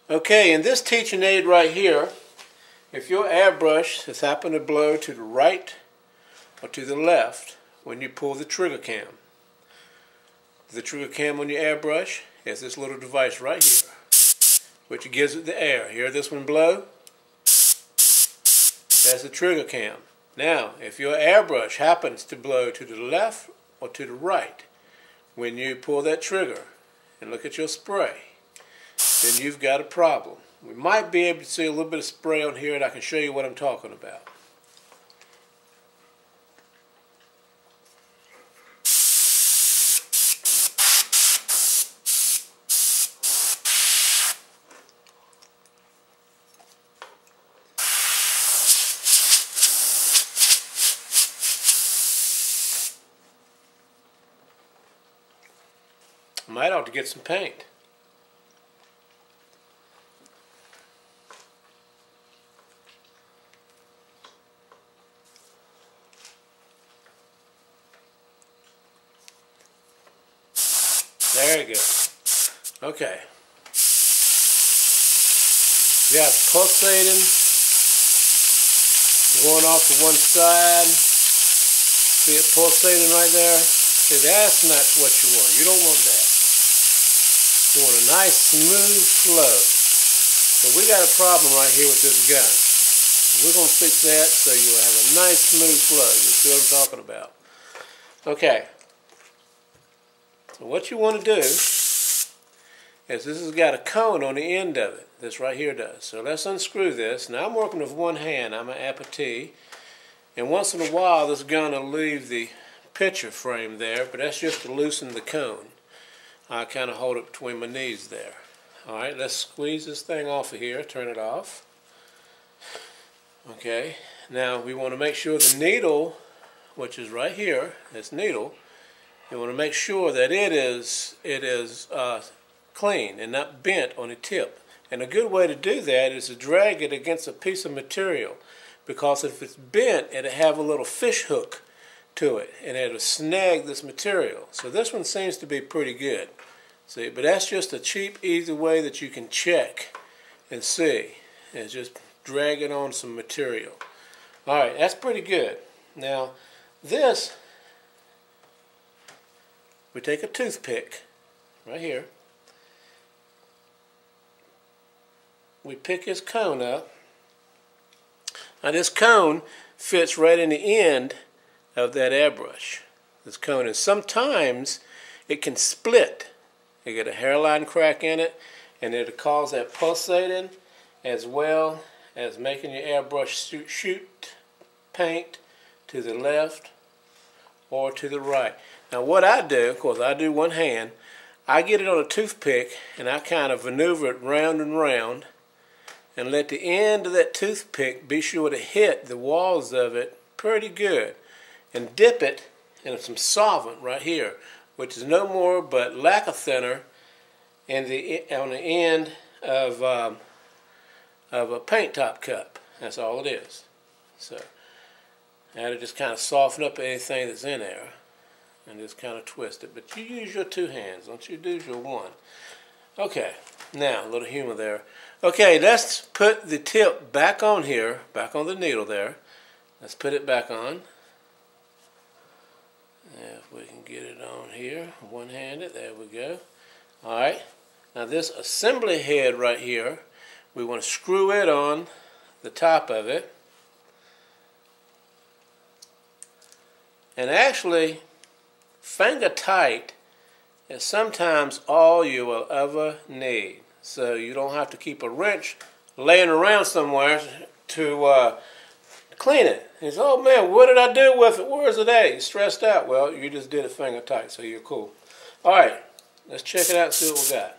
Okay, in this teaching aid right here, if your airbrush has happened to blow to the right or to the left when you pull the trigger cam on your airbrush has this little device right here, which gives it the air. Hear this one blow? That's the trigger cam. Now, if your airbrush happens to blow to the left or to the right when you pull that trigger and look at your spray, then you've got a problem. We might be able to see a little bit of spray on here, and I can show you what I'm talking about. I might ought to get some paint. There you go. Okay. You got pulsating, going off to one side. See it pulsating right there? See, that's not what you want. You don't want that. You want a nice, smooth flow. So we got a problem right here with this gun. We're going to fix that so you'll have a nice, smooth flow. You'll see what I'm talking about. Okay. So what you want to do is this has got a cone on the end of it. This right here does. So let's unscrew this. Now I'm working with one hand. I'm an amputee. And once in a while this gun will leave the picture frame there, but that's just to loosen the cone. I kind of hold it between my knees there. Alright, let's squeeze this thing off of here. Turn it off. Okay. Now we want to make sure the needle, which is right here, this needle, you want to make sure that it is clean and not bent on the tip. And a good way to do that is to drag it against a piece of material, because if it's bent, it'll have a little fish hook to it and it'll snag this material. So this one seems to be pretty good. See, but that's just a cheap, easy way that you can check and see. And just drag it on some material. Alright, that's pretty good. Now, this, we take a toothpick, right here. We pick his cone up. Now this cone fits right in the end of that airbrush. This cone, and sometimes it can split. You get a hairline crack in it, and it'll cause that pulsating as well as making your airbrush shoot paint to the left or to the right. Now what I do, of course I do one hand, I get it on a toothpick and I kind of maneuver it round and round and let the end of that toothpick be sure to hit the walls of it pretty good, and dip it in some solvent right here, which is no more but lacquer thinner on the end of a paint top cup. That's all it is. So that'll just kind of soften up anything that's in there and just kind of twist it. But you use your two hands, don't you use your one. Okay, now a little humor there. Okay, let's put the tip back on here, back on the needle there. Let's put it back on. If we can get it on here, one-handed, there we go. Alright, now this assembly head right here, we want to screw it on the top of it. And actually, finger tight is sometimes all you will ever need. So you don't have to keep a wrench laying around somewhere to clean it. He says, oh man, what did I do with it? Where is it at? You're stressed out. Well, you just did it finger tight, so you're cool. Alright, let's check it out and see what we got.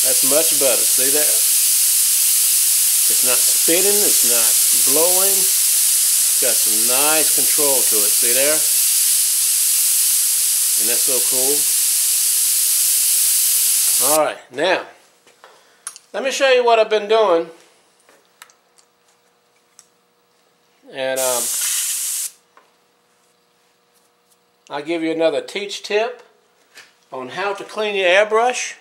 That's much better. See there? It's not spitting, it's not blowing. It's got some nice control to it. See there? Isn't that so cool? Alright, now, let me show you what I've been doing. And I'll give you another teach tip on how to clean your airbrush.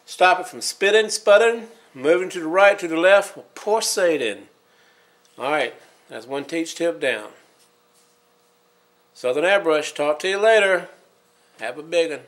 Stop it from spitting, sputtering, moving to the right, to the left, or pulsating. Alright, that's one teach tip down. Southern Airbrush, talk to you later. Have a big one.